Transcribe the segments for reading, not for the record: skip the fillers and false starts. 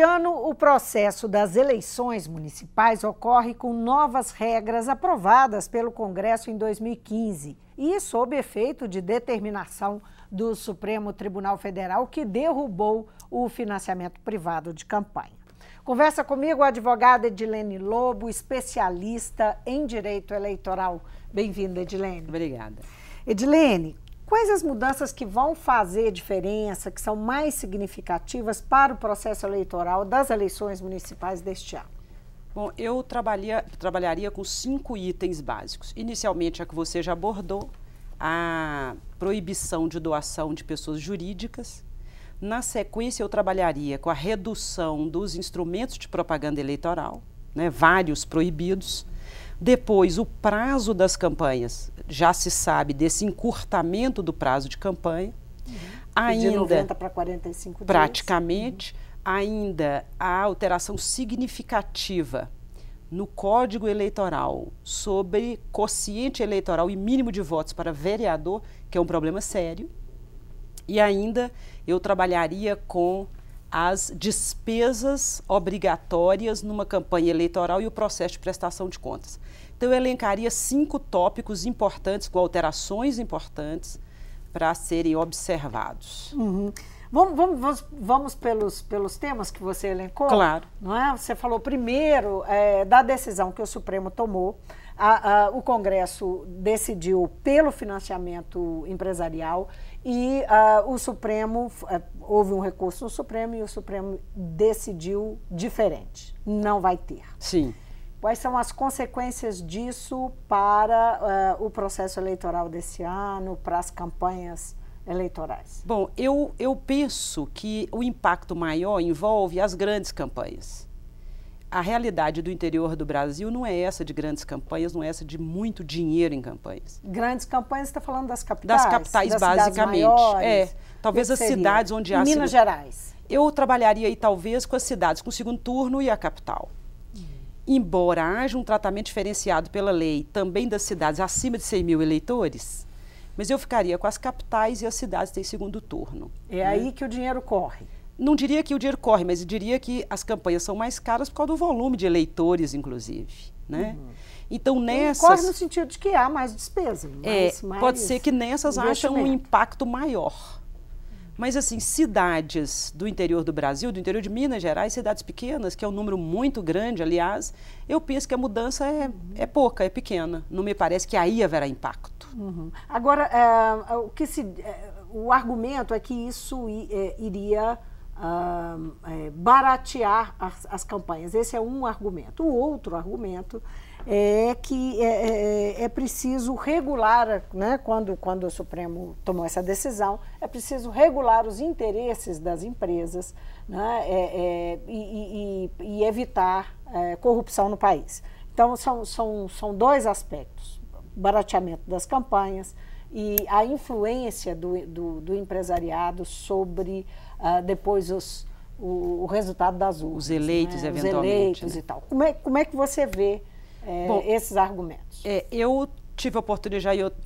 ano, o processo das eleições municipais ocorre com novas regras aprovadas pelo Congresso em 2015 e sob efeito de determinação do Supremo Tribunal Federal, que derrubou o financiamento privado de campanha. Conversa comigo a advogada Edilene Lobo, especialista em direito eleitoral. Bem-vinda, Edilene. Obrigada. Edilene, quais as mudanças que vão fazer diferença, que são mais significativas para o processo eleitoral das eleições municipais deste ano? Bom, eu trabalharia com 5 itens básicos. Inicialmente, a que você já abordou, a proibição de doação de pessoas jurídicas. Na sequência, eu trabalharia com a redução dos instrumentos de propaganda eleitoral, né, vários proibidos. Depois, o prazo das campanhas, já se sabe desse encurtamento do prazo de campanha. De 90 para 45 dias. Praticamente. Ainda a alteração significativa no Código Eleitoral sobre quociente eleitoral e mínimo de votos para vereador, que é um problema sério. E ainda eu trabalharia com as despesas obrigatórias numa campanha eleitoral e o processo de prestação de contas. Então, eu elencaria 5 tópicos importantes, com alterações importantes, para serem observados. Vamos pelos temas que você elencou? Claro. Não é? Você falou primeiro da decisão que o Supremo tomou. O Congresso decidiu pelo financiamento empresarial e o Supremo, houve um recurso no Supremo e o Supremo decidiu diferente. Não vai ter. Sim. Quais são as consequências disso para o processo eleitoral desse ano, para as campanhas eleitorais? Bom, eu penso que o impacto maior envolve as grandes campanhas. A realidade do interior do Brasil não é essa de grandes campanhas, não é essa de muito dinheiro em campanhas. Grandes campanhas, você está falando das capitais? Das capitais, das basicamente. Maiores, talvez as cidades onde há... Em Minas Gerais. Eu trabalharia aí, talvez, com as cidades com segundo turno e a capital. Embora haja um tratamento diferenciado pela lei também das cidades acima de 100 mil eleitores, mas eu ficaria com as capitais e as cidades que têm segundo turno. É aí que o dinheiro corre. Não diria que o dinheiro corre, mas diria que as campanhas são mais caras por causa do volume de eleitores, inclusive. Né? Então, nessas... Corre no sentido de que há mais despesa. Pode ser que nessas haja um impacto maior. Mas, assim, cidades do interior do Brasil, do interior de Minas Gerais, cidades pequenas, que é um número muito grande, aliás, eu penso que a mudança é pouca, é pequena. Não me parece que aí haverá impacto. Agora, o argumento é que isso iria baratear as campanhas. Esse é um argumento. O outro argumento é que é preciso regular, né, quando o Supremo tomou essa decisão, é preciso regular os interesses das empresas, né, e evitar corrupção no país. Então, são 2 aspectos: barateamento das campanhas e a influência do empresariado sobre depois o resultado das urnas. Os eleitos, né, eventualmente. Os eleitos, né? E tal. Como é que você vê esses argumentos? Eu tive a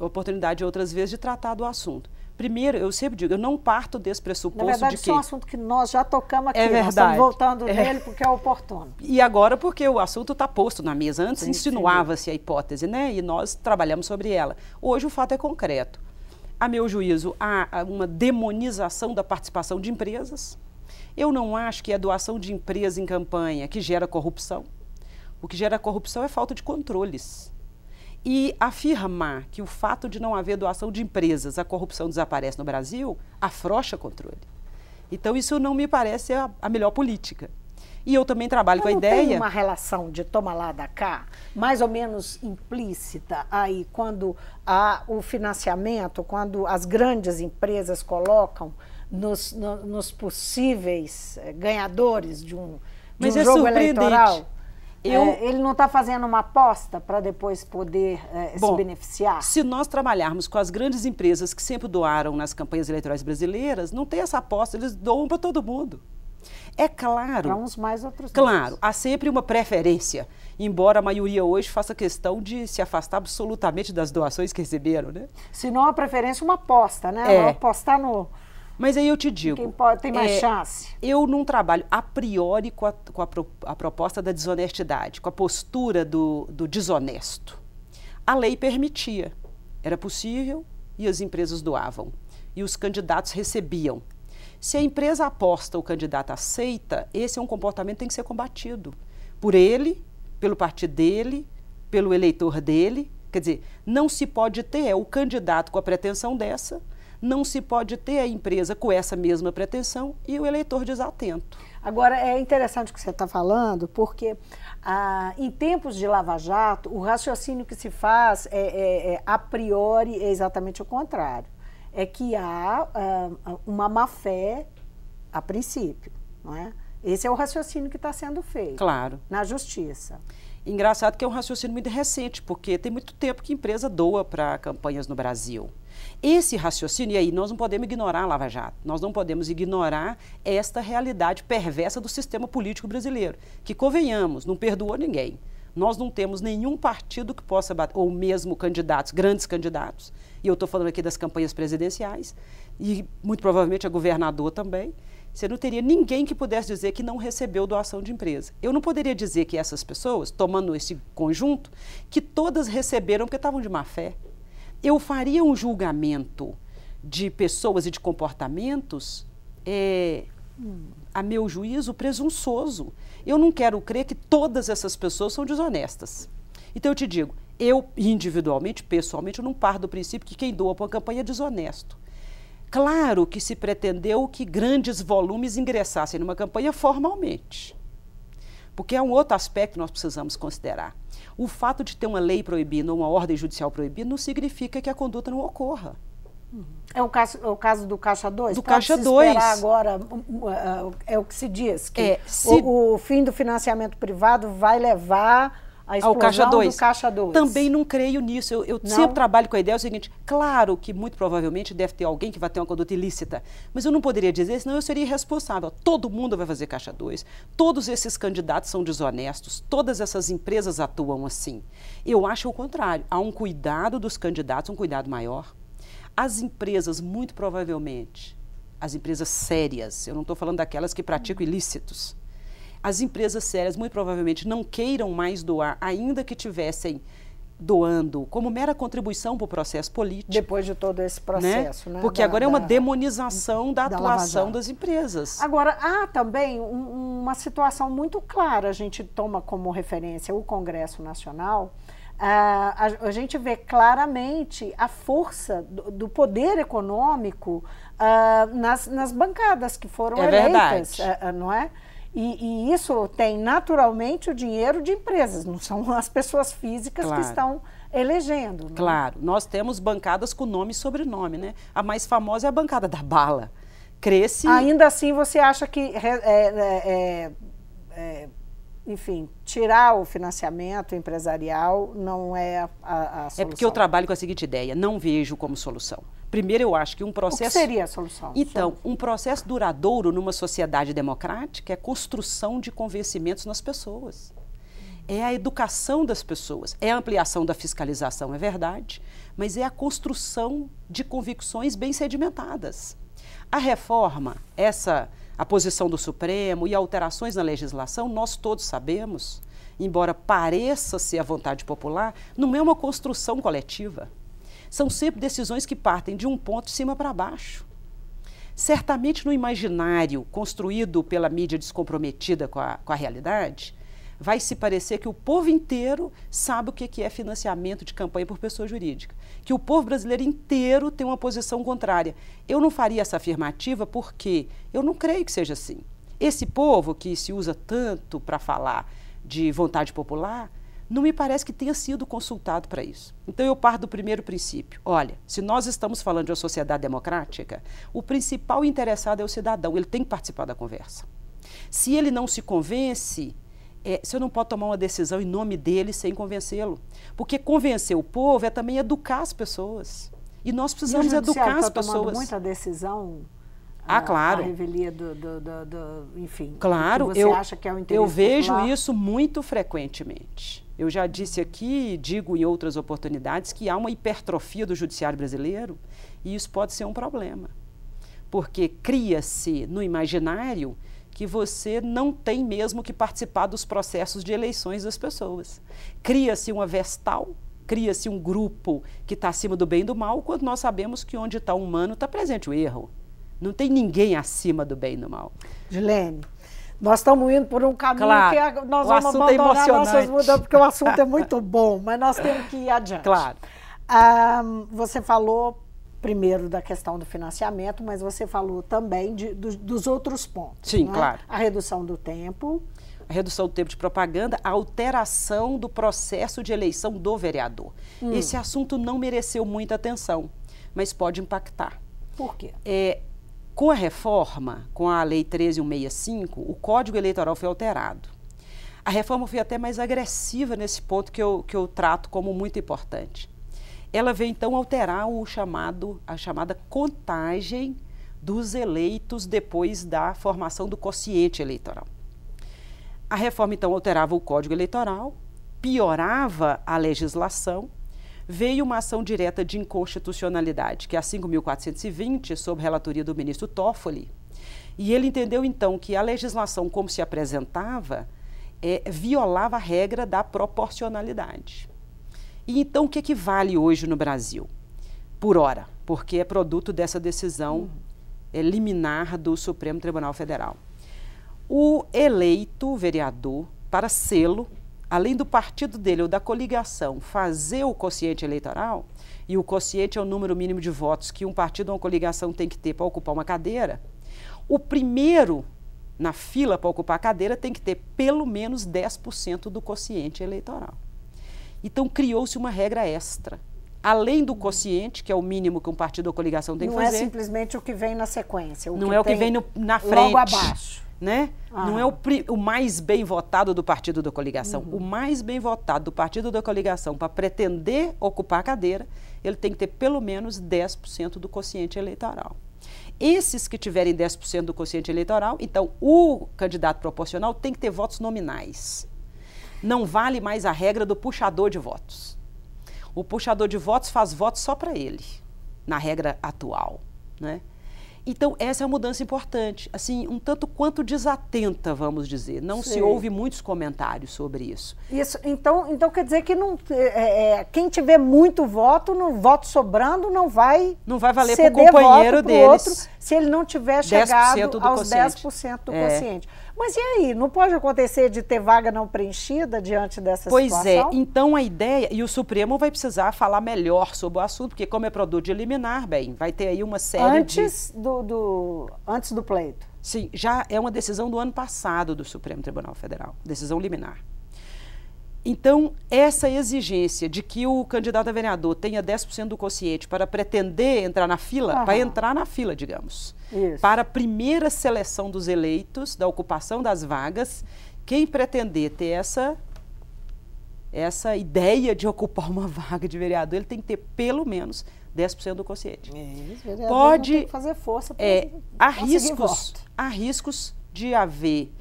oportunidade outras vezes de tratar do assunto. Primeiro, eu sempre digo, eu não parto desse pressuposto de que... Na verdade, isso é um assunto que nós já tocamos aqui. É verdade. Nós estamos voltando nele porque é oportuno. E agora porque o assunto está posto na mesa. Antes insinuava-se a hipótese, né? E nós trabalhamos sobre ela. Hoje o fato é concreto. A meu juízo, há uma demonização da participação de empresas. Eu não acho que a doação de empresa em campanha que gera corrupção. O que gera corrupção é falta de controles. E afirmar que o fato de não haver doação de empresas, a corrupção desaparece no Brasil, afrouxa controle. Então, isso não me parece a melhor política. E eu também trabalho com a ideia... Tem uma relação de toma lá da cá, mais ou menos implícita aí, quando há o financiamento, quando as grandes empresas colocam nos possíveis ganhadores de um jogo eleitoral? Ele não está fazendo uma aposta para depois poder se beneficiar? Se nós trabalharmos com as grandes empresas que sempre doaram nas campanhas eleitorais brasileiras, não tem essa aposta, eles doam para todo mundo. É claro... Para uns mais, outros claro, menos. há sempre uma preferência, embora a maioria hoje faça questão de se afastar absolutamente das doações que receberam, né? Se não a preferência, uma aposta, né? Apostar Mas aí eu te digo... Quem pode, tem mais chance. Eu não trabalho a priori com a proposta da desonestidade, com a postura do desonesto. A lei permitia, era possível e as empresas doavam. E os candidatos recebiam. Se a empresa aposta, o candidato aceita, esse é um comportamento que tem que ser combatido. Por ele, pelo partido dele, pelo eleitor dele. Quer dizer, não se pode ter o candidato com a pretensão dessa, não se pode ter a empresa com essa mesma pretensão e o eleitor desatento. Agora, é interessante o que você está falando, porque em tempos de Lava Jato, o raciocínio que se faz a priori é exatamente o contrário. É que há uma má-fé a princípio, não é? Esse é o raciocínio que está sendo feito. Claro. Na justiça. Engraçado que é um raciocínio muito recente, porque tem muito tempo que a empresa doa para campanhas no Brasil. Esse raciocínio, e aí nós não podemos ignorar a Lava Jato, nós não podemos ignorar esta realidade perversa do sistema político brasileiro, que, convenhamos, não perdoou ninguém. Nós não temos nenhum partido que possa bater, ou mesmo candidatos, grandes candidatos, e eu estou falando aqui das campanhas presidenciais, e muito provavelmente a governador também, você não teria ninguém que pudesse dizer que não recebeu doação de empresa. Eu não poderia dizer que essas pessoas, tomando esse conjunto, que todas receberam porque estavam de má fé. Eu faria um julgamento de pessoas e de comportamentos, a meu juízo, presunçoso. Eu não quero crer que todas essas pessoas são desonestas. Então eu te digo, eu individualmente, pessoalmente, eu não paro do princípio que quem doa para uma campanha é desonesto. Claro que se pretendeu que grandes volumes ingressassem numa campanha formalmente. Porque é um outro aspecto que nós precisamos considerar. O fato de ter uma lei proibindo ou uma ordem judicial proibindo não significa que a conduta não ocorra. É o caso do Caixa 2? Do Caixa 2. Esperar agora, é o que se diz, que o fim do financiamento privado vai levar a explosão do Caixa 2. Também não creio nisso. Eu sempre trabalho com a ideia do seguinte, claro que muito provavelmente deve ter alguém que vai ter uma conduta ilícita, mas eu não poderia dizer, senão eu seria irresponsável. Todo mundo vai fazer Caixa 2, todos esses candidatos são desonestos, todas essas empresas atuam assim. Eu acho o contrário, há um cuidado dos candidatos, um cuidado maior. As empresas, muito provavelmente, as empresas sérias, eu não estou falando daquelas que praticam ilícitos, as empresas sérias muito provavelmente não queiram mais doar, ainda que tivessem doando como mera contribuição para o processo político. Depois de todo esse processo, né? Porque agora é uma demonização da atuação das empresas. Agora, há também uma situação muito clara, a gente toma como referência o Congresso Nacional, a gente vê claramente a força do poder econômico nas bancadas que foram eleitas, não é? E isso tem naturalmente o dinheiro de empresas, não são as pessoas físicas que estão elegendo. Né? Claro, nós temos bancadas com nome e sobrenome, né? A mais famosa é a bancada da bala. Cresce... Ainda assim, você acha que, enfim, tirar o financiamento empresarial não é a solução? É porque eu trabalho com a seguinte ideia, não vejo como solução. Primeiro, eu acho que um processo... O que seria a solução? Então, um processo duradouro numa sociedade democrática é a construção de convencimentos nas pessoas. É a educação das pessoas, é a ampliação da fiscalização, é verdade, mas é a construção de convicções bem sedimentadas. A reforma, a posição do Supremo e alterações na legislação, nós todos sabemos, embora pareça ser a vontade popular, não é uma construção coletiva. São sempre decisões que partem de um ponto de cima para baixo. Certamente no imaginário construído pela mídia descomprometida com a realidade, vai se parecer que o povo inteiro sabe o que é financiamento de campanha por pessoa jurídica, que o povo brasileiro inteiro tem uma posição contrária. Eu não faria essa afirmativa porque eu não creio que seja assim. Esse povo que se usa tanto para falar de vontade popular, não me parece que tenha sido consultado para isso. Então eu parto do primeiro princípio. Olha, se nós estamos falando de uma sociedade democrática, o principal interessado é o cidadão, ele tem que participar da conversa. Se ele não se convence, você não pode tomar uma decisão em nome dele sem convencê-lo. Porque convencer o povo é também educar as pessoas. E nós precisamos educar as pessoas. Está tomando muita decisão... claro. A revelia enfim, claro, você acha que é o interesse eu vejo popular? Isso muito frequentemente. Eu já disse aqui, digo em outras oportunidades, que há uma hipertrofia do judiciário brasileiro e isso pode ser um problema. porque cria-se no imaginário que você não tem mesmo que participar dos processos de eleições das pessoas. Cria-se uma vestal, cria-se um grupo que está acima do bem e do mal, quando nós sabemos que onde está o humano está presente o erro. Não tem ninguém acima do bem e do mal. Gilene, nós estamos indo por um caminho claro, que nós vamos abandonar nossas mudanças, porque o assunto é muito bom, mas nós temos que ir adiante. Claro. Você falou primeiro da questão do financiamento, mas você falou também dos outros pontos. Sim, né? claro. A redução do tempo. A redução do tempo de propaganda, a alteração do processo de eleição do vereador. Esse assunto não mereceu muita atenção, mas pode impactar. Por quê? Com a reforma, com a Lei 13.165, o Código Eleitoral foi alterado. A reforma foi até mais agressiva nesse ponto que eu trato como muito importante. Ela veio, então, alterar a chamada contagem dos eleitos depois da formação do quociente eleitoral. A reforma, então, alterava o Código Eleitoral, piorava a legislação, veio uma ação direta de inconstitucionalidade, que é a 5.420, sob relatoria do ministro Toffoli, e ele entendeu, então, que a legislação como se apresentava violava a regra da proporcionalidade. E então, o que vale hoje no Brasil? Por hora, porque é produto dessa decisão liminar do Supremo Tribunal Federal. O eleito vereador, para sê-lo, além do partido dele ou da coligação fazer o quociente eleitoral, e o quociente é o número mínimo de votos que um partido ou uma coligação tem que ter para ocupar uma cadeira, o primeiro na fila para ocupar a cadeira tem que ter pelo menos 10% do quociente eleitoral. Então, criou-se uma regra extra. Além do quociente, que é o mínimo que um partido ou coligação tem que fazer. Não é simplesmente o que vem na sequência. Não é o que vem na frente. Logo abaixo. Né? Não é o mais bem votado do partido da coligação. O mais bem votado do partido da coligação para pretender ocupar a cadeira, ele tem que ter pelo menos 10% do quociente eleitoral. Esses que tiverem 10% do quociente eleitoral, então o candidato proporcional tem que ter votos nominais. Não vale mais a regra do puxador de votos. O puxador de votos faz votos só para ele, na regra atual, né? Então, essa é uma mudança importante, assim, um tanto quanto desatenta, vamos dizer. Não se ouve muitos comentários sobre isso. Então quer dizer que quem tiver muito voto, no voto sobrando, não vai valer para o companheiro deles. Outro, se ele não tiver chegado aos 10% do quociente. Mas e aí? Não pode acontecer de ter vaga não preenchida diante dessa situação? Pois é. Então, a ideia... E o Supremo vai precisar falar melhor sobre o assunto, porque como é produto de liminar, bem, vai ter aí uma série antes do pleito? Sim, já é uma decisão do ano passado do Supremo Tribunal Federal, decisão liminar. Então, essa exigência de que o candidato a vereador tenha 10% do quociente para pretender entrar na fila, para entrar na fila, digamos, para a primeira seleção dos eleitos, da ocupação das vagas, quem pretender ter essa ideia de ocupar uma vaga de vereador, ele tem que ter pelo menos 10% do quociente. Pode tem que fazer força para conseguir voto. Há riscos de haver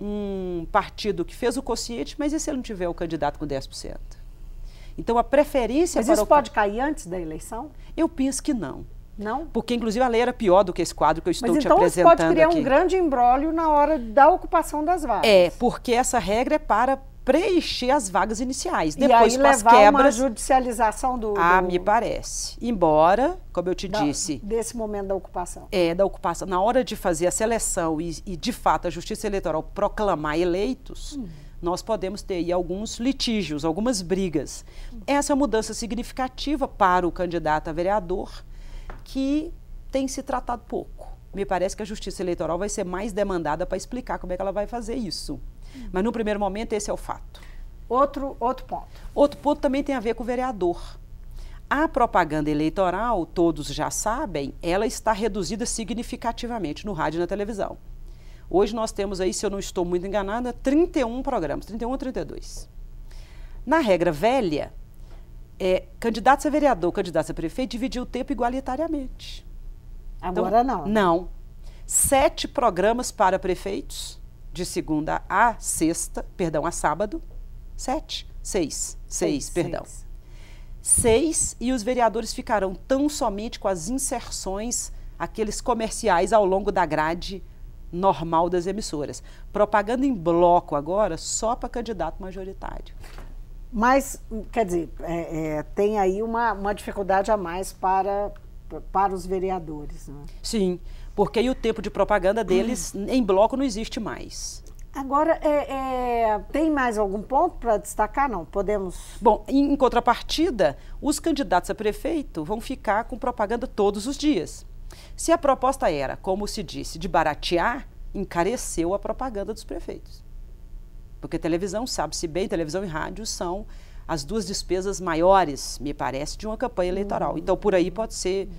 um partido que fez o quociente, mas e se ele não tiver o candidato com 10%? Então, a preferência... Mas isso pode cair antes da eleição? Eu penso que não. Não? Porque, inclusive, a lei era pior do que esse quadro que eu estou te apresentando aqui. Mas então pode criar um grande imbróglio na hora da ocupação das vagas. Porque essa regra é para preencher as vagas iniciais. Depois, e aí levar uma judicialização me parece. Embora, como eu te disse... Desse momento da ocupação. Da ocupação. Na hora de fazer a seleção e de fato, a Justiça Eleitoral proclamar eleitos, nós podemos ter aí alguns litígios, algumas brigas. Essa é uma mudança significativa para o candidato a vereador, que tem se tratado pouco. Me parece que a Justiça Eleitoral vai ser mais demandada para explicar como é que ela vai fazer isso. Mas, no primeiro momento, esse é o fato. Outro ponto. Outro ponto também tem a ver com o vereador. A propaganda eleitoral, todos já sabem, ela está reduzida significativamente no rádio e na televisão. Hoje nós temos aí, se eu não estou muito enganada, 31 programas, 31 ou 32. Na regra velha, candidatos a vereador, candidatos a prefeito, dividiu o tempo igualitariamente. Agora não. Não. 7 programas para prefeitos, de segunda a sexta, a sábado. 6, perdão. 6, e os vereadores ficarão tão somente com as inserções aqueles comerciais ao longo da grade normal das emissoras. Propaganda em bloco agora só para candidato majoritário. Mas, quer dizer, tem aí uma dificuldade a mais para os vereadores, né? Sim, porque aí o tempo de propaganda deles em bloco não existe mais. Agora, tem mais algum ponto para destacar? Não, podemos... Bom, em contrapartida, os candidatos a prefeito vão ficar com propaganda todos os dias. Se a proposta era, como se disse, de baratear, encareceu a propaganda dos prefeitos. Porque televisão, sabe-se bem, televisão e rádio são as duas despesas maiores, me parece, de uma campanha eleitoral. Então, por aí pode ser,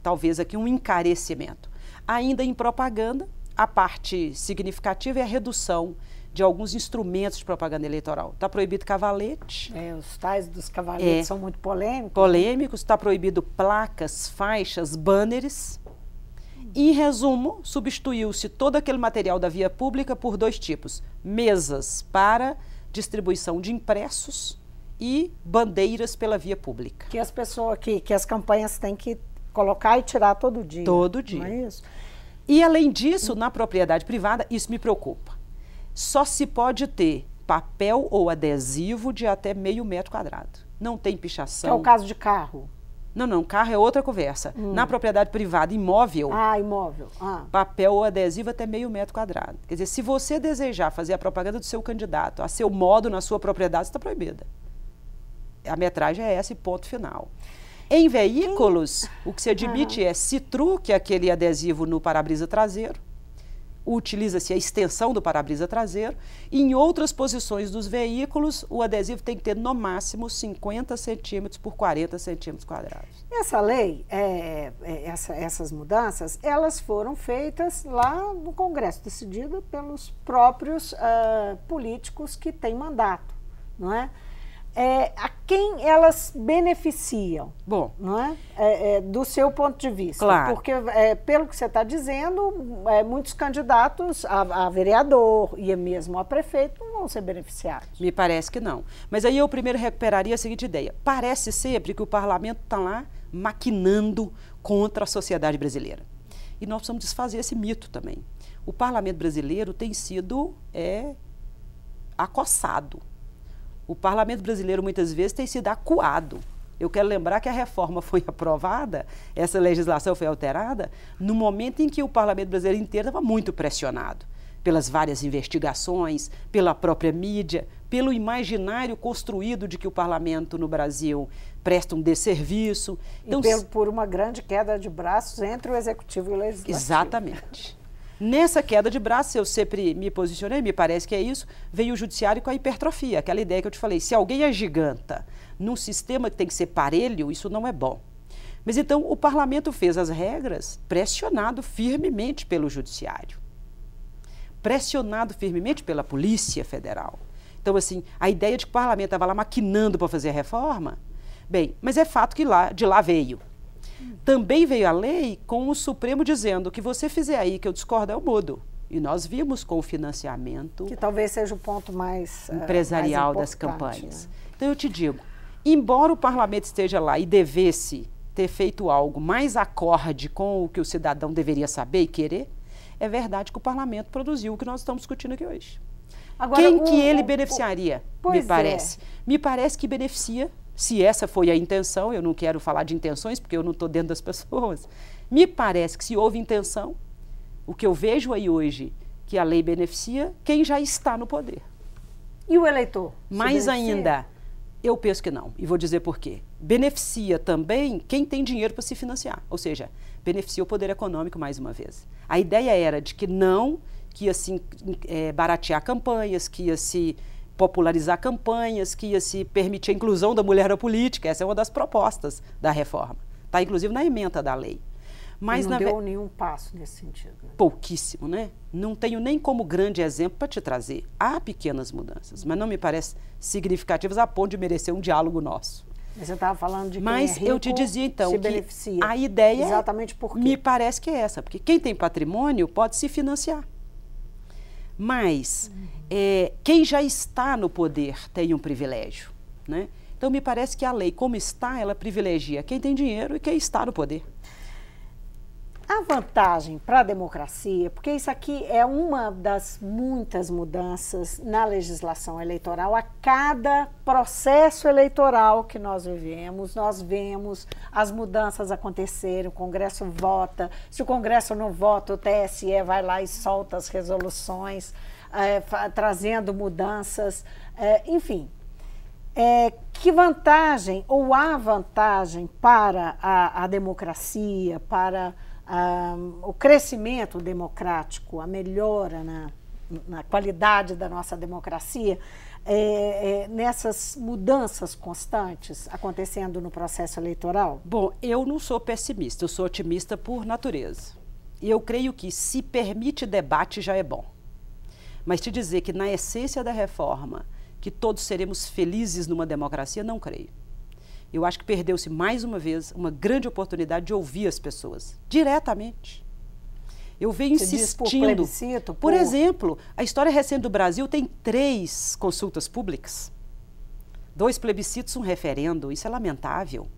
talvez, aqui um encarecimento. Ainda em propaganda, a parte significativa é a redução de alguns instrumentos de propaganda eleitoral. Está proibido cavalete. Os tais dos cavaletes são muito polêmicos. Polêmicos, está proibido placas, faixas, banners. Em resumo, substituiu-se todo aquele material da via pública por dois tipos: mesas para distribuição de impressos e bandeiras pela via pública. Que as pessoas, que as campanhas têm que colocar e tirar todo dia. Todo dia. Não é isso? E, além disso, na propriedade privada, isso me preocupa. Só se pode ter papel ou adesivo de até meio metro quadrado. Não tem pichação. Que é o caso de carro. Não, carro é outra conversa. Na propriedade privada, imóvel, imóvel. papel ou adesivo até meio metro quadrado. Quer dizer, se você desejar fazer a propaganda do seu candidato a seu modo na sua propriedade, está proibida. A metragem é essa e ponto final. Em veículos, o que se admite é citru, que é aquele adesivo no para-brisa traseiro, utiliza-se a extensão do para-brisa traseiro, e em outras posições dos veículos, o adesivo tem que ter no máximo 50 centímetros por 40 centímetros quadrados. Essa lei, essas mudanças, elas foram feitas lá no Congresso, decidida pelos próprios políticos que têm mandato, não é? A quem elas beneficiam? Bom, não é? Do seu ponto de vista. Claro. Porque, pelo que você está dizendo, muitos candidatos a vereador e mesmo a prefeito não vão ser beneficiados. Me parece que não. Mas aí eu primeiro recuperaria a seguinte ideia. Parece sempre que o parlamento está lá maquinando contra a sociedade brasileira. E nós precisamos desfazer esse mito também. O parlamento brasileiro tem sido acossado. O parlamento brasileiro, muitas vezes, tem sido acuado. Eu quero lembrar que a reforma foi aprovada, essa legislação foi alterada, no momento em que o parlamento brasileiro inteiro estava muito pressionado pelas várias investigações, pela própria mídia, pelo imaginário construído de que o parlamento no Brasil presta um desserviço. Então, e por uma grande queda de braços entre o executivo e o legislativo. Exatamente. Nessa queda de braços, eu sempre me posicionei, me parece que é isso, veio o judiciário com a hipertrofia, aquela ideia que eu te falei, se alguém agiganta num sistema que tem que ser parelho, isso não é bom. Mas então o parlamento fez as regras pressionado firmemente pelo judiciário, pressionado firmemente pela Polícia Federal. Então, assim, a ideia de que o parlamento estava lá maquinando para fazer a reforma, bem, mas é fato que de lá veio. Também veio a lei com o Supremo dizendo: o que você fizer aí que eu discordo, eu mudo. E nós vimos com o financiamento... Que talvez seja o ponto mais empresarial mais das campanhas. Né? Então eu te digo, embora o parlamento esteja lá e devesse ter feito algo mais acorde com o que o cidadão deveria saber e querer, é verdade que o parlamento produziu o que nós estamos discutindo aqui hoje. Agora, quem que ele beneficiaria, me parece? Me parece que beneficia... Se essa foi a intenção, eu não quero falar de intenções, porque eu não estou dentro das pessoas. Me parece que se houve intenção, o que eu vejo aí hoje, que a lei beneficia quem já está no poder. E o eleitor? Mais ainda, eu penso que não, e vou dizer por quê. Beneficia também quem tem dinheiro para se financiar, ou seja, beneficia o poder econômico mais uma vez. A ideia era de que não, que ia se baratear campanhas, que ia se popularizar campanhas, que ia se permitir a inclusão da mulher na política. Essa é uma das propostas da reforma. Está, inclusive, na ementa da lei. Mas não deu nenhum passo nesse sentido. Né? Pouquíssimo, né? Não tenho nem como grande exemplo para te trazer. Há pequenas mudanças, mas não me parecem significativas a ponto de merecer um diálogo nosso. Mas você estava falando de quem mas é rico, eu te dizia, então, se que beneficia. a ideia exatamente por quê? Me parece que é essa, porque quem tem patrimônio pode se financiar. Mas quem já está no poder tem um privilégio, né? Então, me parece que a lei, como está, ela privilegia quem tem dinheiro e quem está no poder. A vantagem para a democracia, porque isso aqui é uma das muitas mudanças na legislação eleitoral, a cada processo eleitoral que nós vivemos, nós vemos as mudanças acontecerem, o Congresso vota, se o Congresso não vota, o TSE vai lá e solta as resoluções, trazendo mudanças, enfim. Que vantagem, ou há vantagem para a democracia, para o crescimento democrático, a melhora na qualidade da nossa democracia, nessas mudanças constantes acontecendo no processo eleitoral? Bom, eu não sou pessimista, eu sou otimista por natureza. E eu creio que se permite debate já é bom. Mas te dizer que na essência da reforma, que todos seremos felizes numa democracia, não creio. Eu acho que perdeu-se mais uma vez uma grande oportunidade de ouvir as pessoas, diretamente. Eu venho insistindo. Por plebiscito? Por exemplo, a história recente do Brasil tem 3 consultas públicas, 2 plebiscitos, um referendo, isso é lamentável.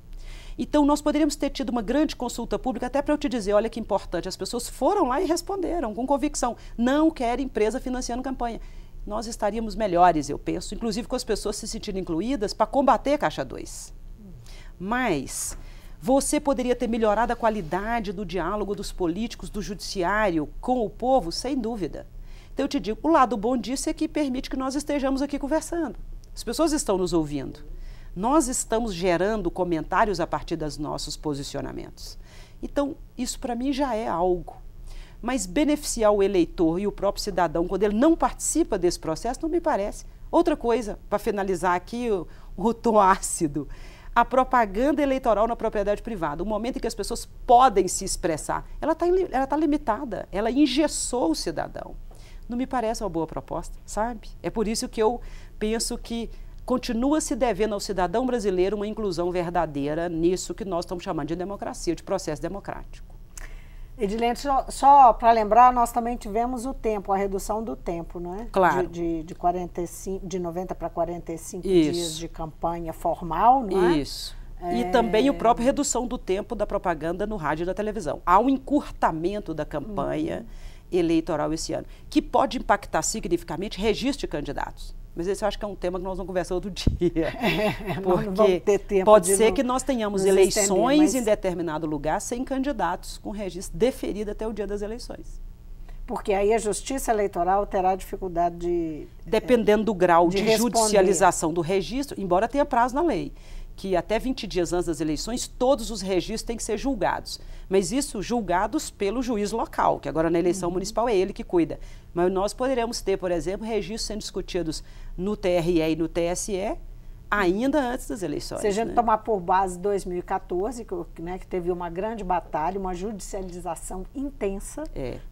Então, nós poderíamos ter tido uma grande consulta pública, até para eu te dizer, olha que importante, as pessoas foram lá e responderam com convicção, não querem empresa financiando campanha. Nós estaríamos melhores, eu penso, inclusive com as pessoas se sentindo incluídas para combater a Caixa 2. Mas você poderia ter melhorado a qualidade do diálogo dos políticos, do judiciário com o povo, sem dúvida. Então eu te digo, o lado bom disso é que permite que nós estejamos aqui conversando. As pessoas estão nos ouvindo. Nós estamos gerando comentários a partir dos nossos posicionamentos. Então, isso para mim já é algo. Mas beneficiar o eleitor e o próprio cidadão quando ele não participa desse processo, não me parece. Outra coisa, para finalizar aqui o tom ácido, a propaganda eleitoral na propriedade privada, o momento em que as pessoas podem se expressar, ela está limitada, ela engessou o cidadão. Não me parece uma boa proposta, sabe? É por isso que eu penso que continua se devendo ao cidadão brasileiro uma inclusão verdadeira nisso que nós estamos chamando de democracia, de processo democrático. Edilene, só para lembrar, nós também tivemos o tempo, a redução do tempo, não é? Claro. De 90 para 45 Isso. dias de campanha formal, não é? Isso. E também a própria redução do tempo da propaganda no rádio e na televisão. Há um encurtamento da campanha eleitoral esse ano, que pode impactar significativamente registro de candidatos. Mas esse eu acho que é um tema que nós vamos conversar outro dia. Porque não vamos ter tempo pode ser que nós tenhamos eleições em determinado lugar sem candidatos, com registro deferido até o dia das eleições. Porque aí a Justiça Eleitoral terá dificuldade de... Dependendo do grau de responder. judicialização do registro, embora tenha prazo na lei, que até 20 dias antes das eleições, todos os registros têm que ser julgados. Mas isso julgados pelo juiz local, que agora na eleição municipal é ele que cuida. Mas nós poderemos ter, por exemplo, registros sendo discutidos no TRE e no TSE ainda antes das eleições. Se a gente tomar por base 2014, que teve uma grande batalha, uma judicialização intensa.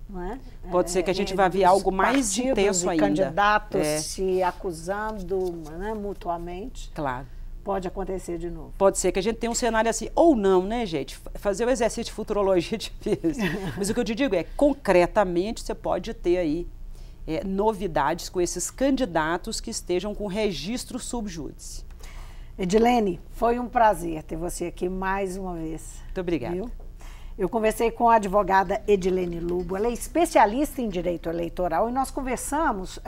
Não é? Pode ser que a gente vá ver algo mais intenso ainda. Candidatos se acusando, né, mutuamente. Claro. Pode acontecer de novo. Pode ser que a gente tenha um cenário assim, ou não, né, gente? Fazer o exercício de futurologia é difícil. Mas o que eu te digo é, concretamente, você pode ter aí novidades com esses candidatos que estejam com registro subjúdice. Edilene, foi um prazer ter você aqui mais uma vez. Muito obrigada. Viu? Eu conversei com a advogada Edilene Lubo, ela é especialista em direito eleitoral e nós conversamos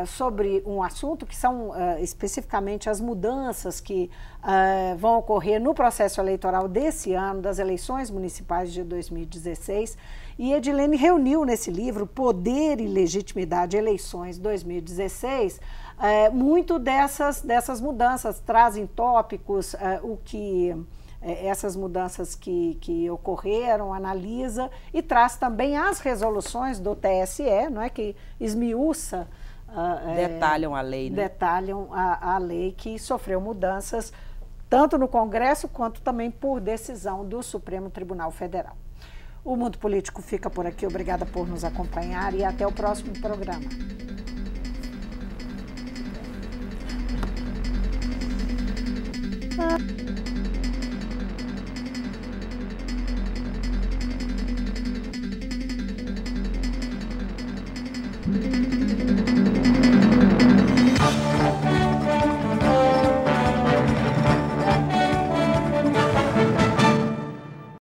sobre um assunto que são especificamente as mudanças que vão ocorrer no processo eleitoral desse ano, das eleições municipais de 2016. E Edilene reuniu nesse livro Poder e Legitimidade, Eleições 2016, muito dessas mudanças, trazem tópicos, essas mudanças que ocorreram, analisa e traz também as resoluções do TSE, não é, que esmiuça, detalham a lei, né? Detalham a lei que sofreu mudanças tanto no Congresso quanto também por decisão do Supremo Tribunal Federal. O Mundo Político fica por aqui, obrigada por nos acompanhar e até o próximo programa.